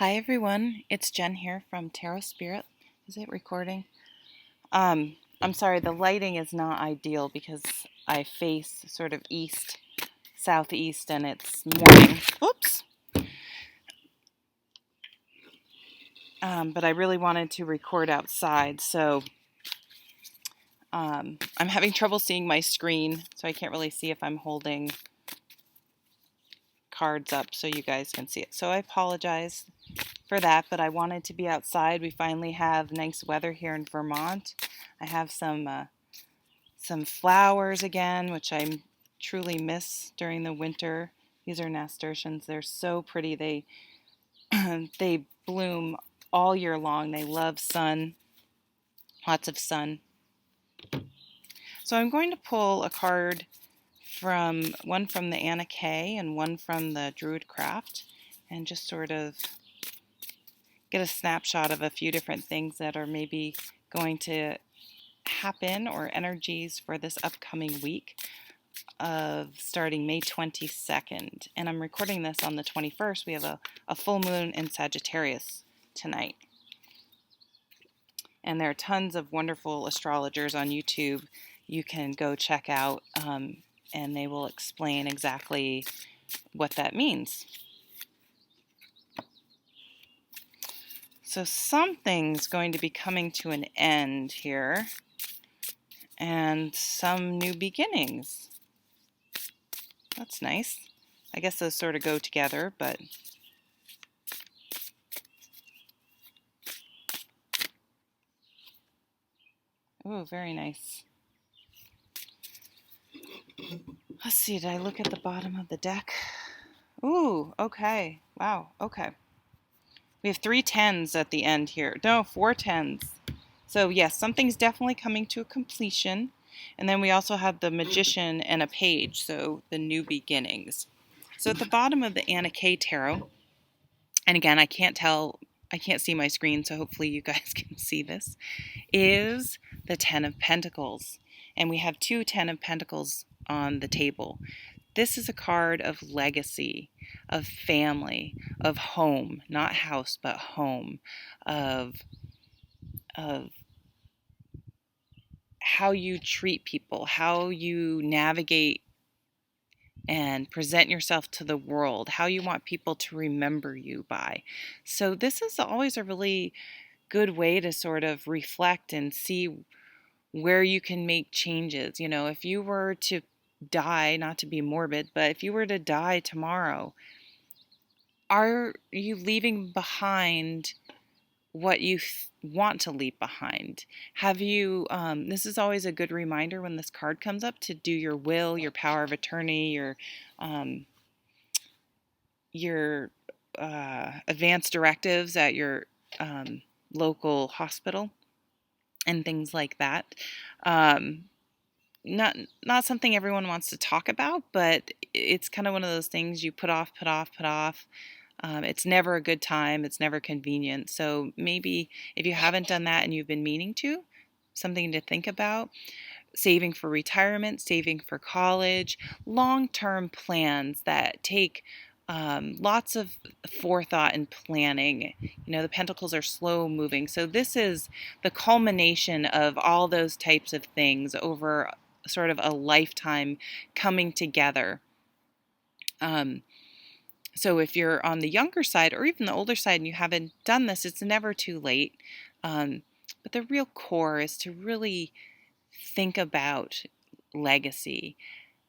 Hi everyone, it's Jen here from Tarot Spirit. Is it recording? I'm sorry, the lighting is not ideal because I face sort of east, southeast, and it's morning. Oops! But I really wanted to record outside, so I'm having trouble seeing my screen, so I can't really see if I'm holding cards up so you guys can see it. So I apologize for that, but I wanted to be outside. We finally have nice weather here in Vermont. I have some flowers again, which I truly miss during the winter. These are nasturtiums. They're so pretty. They they bloom all year long. They love sun, lots of sun. So I'm going to pull a card from one from the Anna Kay and one from the Druid Craft, and just sort of get a snapshot of a few different things that are maybe going to happen or energies for this upcoming week of starting May 22nd. And I'm recording this on the 21st. We have a full moon in Sagittarius tonight. And there are tons of wonderful astrologers on YouTube you can go check out, and they will explain exactly what that means. So something's going to be coming to an end here, and some new beginnings. That's nice. I guess those sort of go together, but oh, very nice. Let's see, did I look at the bottom of the deck? Ooh, okay. Wow, okay. We have 3 tens at the end here. No, 4 tens. So yes, something's definitely coming to a completion. And then we also have the Magician and a Page, so the new beginnings. So at the bottom of the Anna Kay Tarot, and again, I can't see my screen, so hopefully you guys can see this, is the Ten of Pentacles. And we have 2 Ten of Pentacles on the table. This is a card of legacy, of family, of home, not house, but home, of how you treat people, how you navigate and present yourself to the world, how you want people to remember you by. So this is always a really good way to sort of reflect and see where you can make changes. You know, if you were to die, not to be morbid, but if you were to die tomorrow, are you leaving behind what you want to leave behind? Have you, this is always a good reminder when this card comes up to do your will, your power of attorney, your advance directives at your local hospital and things like that. Not something everyone wants to talk about, but it's kind of one of those things you put off. It's never a good time. It's never convenient. So maybe if you haven't done that and you've been meaning to, something to think about. Saving for retirement, saving for college, long-term plans that take lots of forethought and planning. You know, the pentacles are slow moving. So this is the culmination of all those types of things over sort of a lifetime coming together. So if you're on the younger side or even the older side and you haven't done this, it's never too late. But the real core is to really think about legacy,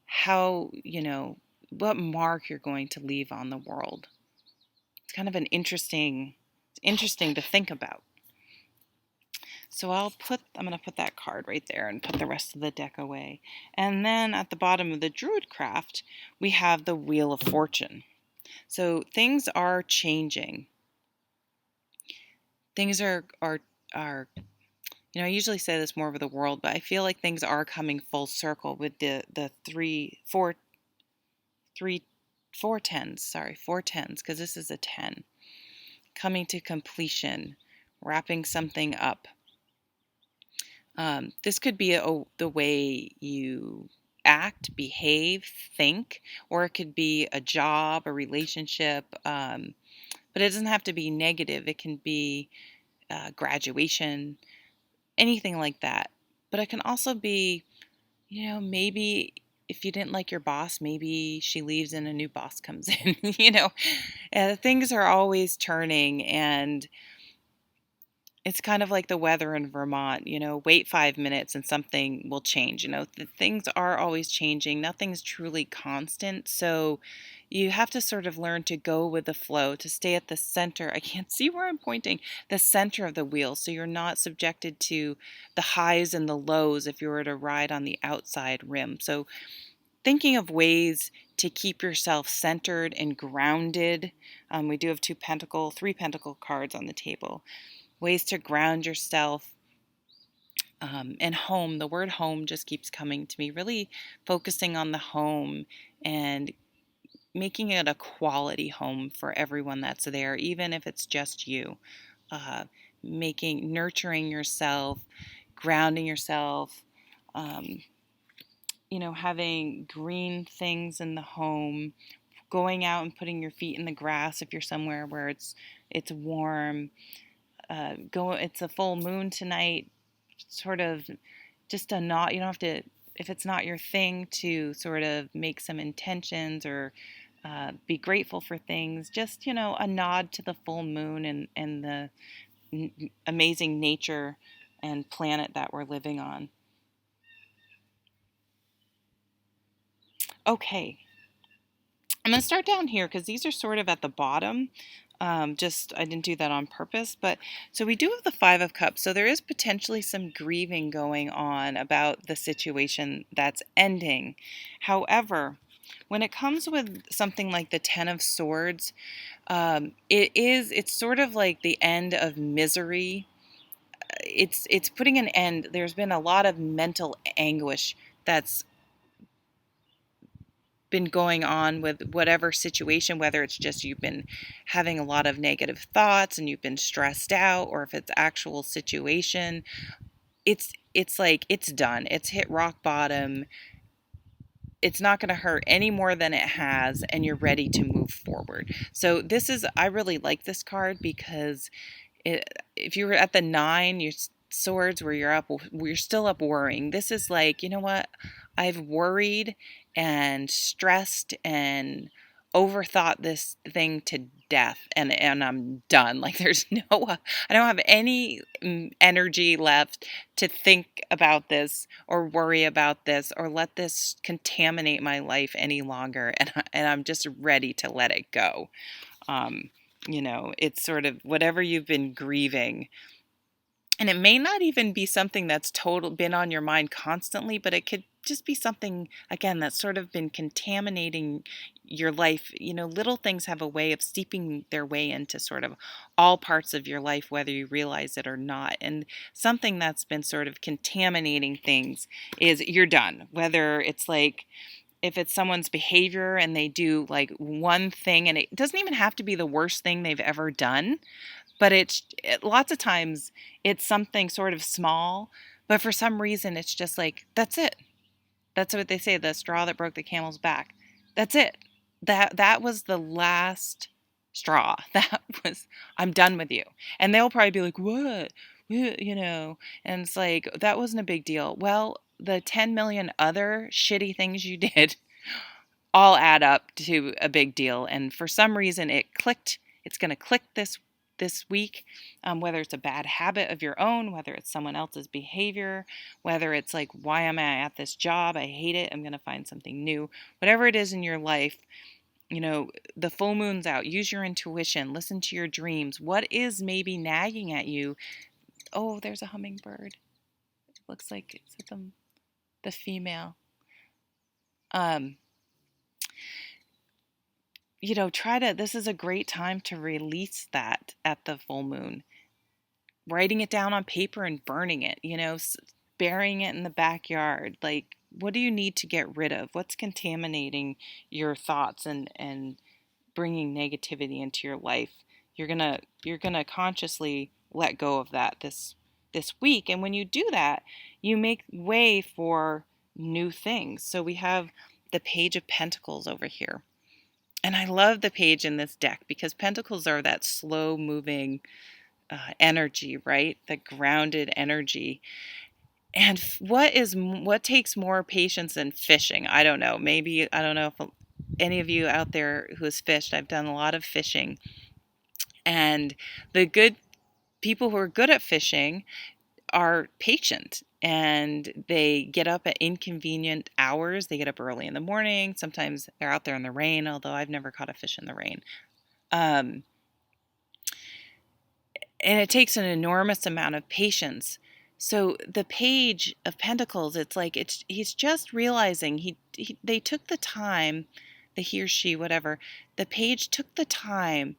how, you know, what mark you're going to leave on the world. It's kind of an interesting to think about. So I'm going to put that card right there and put the rest of the deck away. And then at the bottom of the Druid Craft, we have the Wheel of Fortune. So things are changing. Things are you know, I usually say this more over the world, but I feel like things are coming full circle with the four tens, because this is a 10. Coming to completion, wrapping something up. This could be the way you act, behave, think, or it could be a job, a relationship, but it doesn't have to be negative. It can be graduation, anything like that. But it can also be, maybe if you didn't like your boss, maybe she leaves and a new boss comes in. Things are always turning, and it's kind of like the weather in Vermont, wait 5 minutes and something will change. Things are always changing. Nothing's truly constant. So you have to sort of learn to go with the flow, to stay at the center. I can't see where I'm pointing, the center of the wheel. So you're not subjected to the highs and the lows if you were to ride on the outside rim. So thinking of ways to keep yourself centered and grounded. We do have three pentacle cards on the table. Ways to ground yourself, and home. The word home just keeps coming to me, really focusing on the home and making it a quality home for everyone that's there, even if it's just you. uh, Nurturing yourself, grounding yourself, um, having green things in the home, going out and putting your feet in the grass if you're somewhere where it's warm. It's a full moon tonight, sort of just a not, you don't have to, if it's not your thing, to sort of make some intentions or be grateful for things, just, a nod to the full moon and the amazing nature and planet that we're living on. Okay, I'm going to start down here because these are sort of at the bottom. I didn't do that on purpose, but so we do have the Five of Cups. So there is potentially some grieving going on about the situation that's ending. However, when it comes with something like the Ten of Swords, it's sort of like the end of misery. It's putting an end. There's been a lot of mental anguish that's been going on with whatever situation, whether it's just you've been having a lot of negative thoughts and you've been stressed out, or if it's actual situation. It's like it's done. It's hit rock bottom. It's not going to hurt any more than it has, and you're ready to move forward. So I really like this card because if you were at the nine, your swords, where you're still up worrying. This is like, you know what? I've worried and stressed and overthought this thing to death, and I'm done. Like there's I don't have any energy left to think about this or worry about this or let this contaminate my life any longer, and I'm just ready to let it go. It's sort of whatever you've been grieving. And it may not even be something that's been on your mind constantly, but it could just be something, again, that's sort of been contaminating your life. Little things have a way of seeping their way into sort of all parts of your life, whether you realize it or not. And something that's been sort of contaminating things is you're done. Whether it's like, if it's someone's behavior and they do like one thing, and it doesn't even have to be the worst thing they've ever done, but lots of times it's something sort of small, but for some reason it's just like, that's it. That's what they say, the straw that broke the camel's back. That's it. That was the last straw. I'm done with you. And they'll probably be like, what? And it's like, that wasn't a big deal. Well, the 10 million other shitty things you did all add up to a big deal. And for some reason it clicked. It's going to click this week, whether it's a bad habit of your own, whether it's someone else's behavior, whether it's like, why am I at this job? I hate it. I'm going to find something new. Whatever it is in your life, the full moon's out. Use your intuition. Listen to your dreams. What is maybe nagging at you? Oh, there's a hummingbird. It looks like it's the female. This is a great time to release that at the full moon. Writing it down on paper and burning it, burying it in the backyard. Like, what do you need to get rid of? What's contaminating your thoughts and bringing negativity into your life? You're gonna consciously let go of that this week. And when you do that, you make way for new things. So we have the Page of Pentacles over here. And I love the page in this deck because pentacles are that slow moving energy, right? The grounded energy. And what takes more patience than fishing? I don't know. Maybe, I don't know if any of you out there who has fished. I've done a lot of fishing. And the good people who are good at fishing are patient, and they get up at inconvenient hours. They get up early in the morning. Sometimes they're out there in the rain, although I've never caught a fish in the rain. Um, and it takes an enormous amount of patience. So the Page of Pentacles, it's like he's just realizing they took the time, the he or she, whatever, the page took the time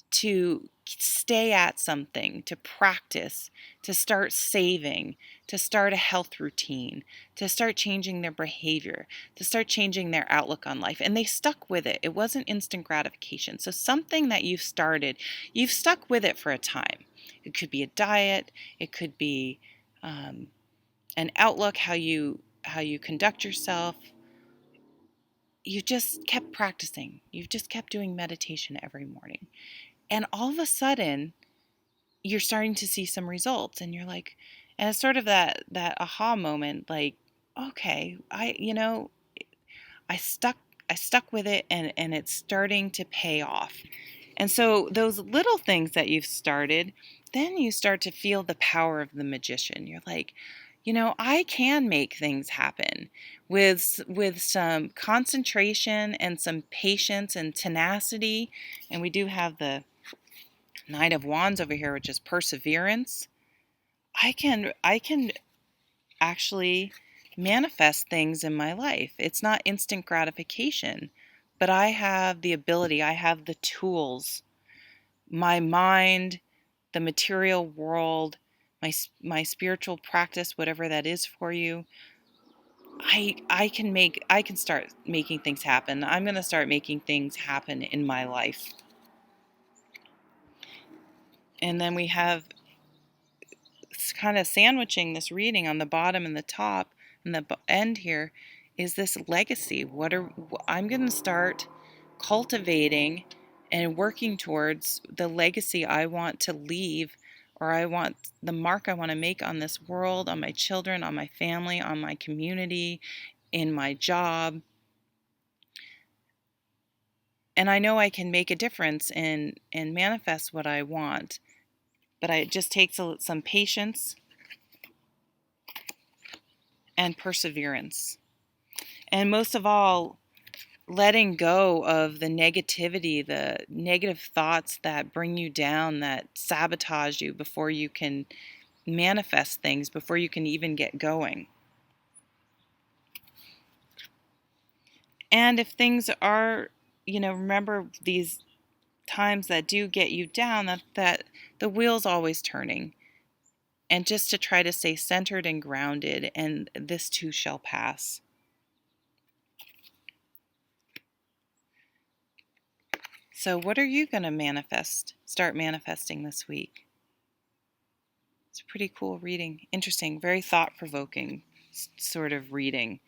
to stay at something, to practice, to start saving, to start a health routine, to start changing their behavior, to start changing their outlook on life. And they stuck with it. It wasn't instant gratification. So something that you've started, you've stuck with it for a time. It could be a diet. It could be an outlook, how you conduct yourself. You just kept practicing. You've just kept doing meditation every morning. And all of a sudden, you're starting to see some results, and you're like, and it's sort of that aha moment, like, okay, I stuck I stuck with it, and it's starting to pay off. And so those little things that you've started, then you start to feel the power of the magician. You're like, I can make things happen with some concentration and some patience and tenacity. And we do have the Knight of Wands over here, which is perseverance. I can actually manifest things in my life. It's not instant gratification, but I have the ability, I have the tools, my mind, the material world, my spiritual practice, whatever that is for you. I can start making things happen. I'm going to start making things happen in my life. And then we have kind of sandwiching this reading on the bottom and the top and the end here is this legacy. I'm going to start cultivating and working towards the legacy I want to leave, or I want the mark I want to make on this world, on my children, on my family, on my community, in my job. And I know I can make a difference and manifest what I want, but it just takes some patience and perseverance. And most of all, letting go of the negativity, the negative thoughts that bring you down, that sabotage you before you can manifest things, before you can even get going. And if things are, remember these times that do get you down, that the wheel's always turning. And just to try to stay centered and grounded, and this too shall pass. So what are you going to start manifesting this week? It's a pretty cool reading. Interesting, very thought-provoking sort of reading.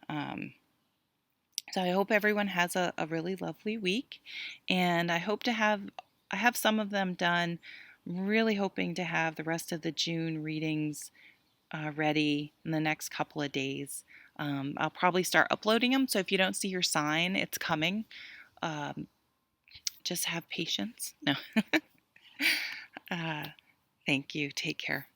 So I hope everyone has a really lovely week, and I have some of them done. I'm really hoping to have the rest of the June readings ready in the next couple of days. I'll probably start uploading them, so if you don't see your sign, it's coming. Just have patience. No. Thank you. Take care.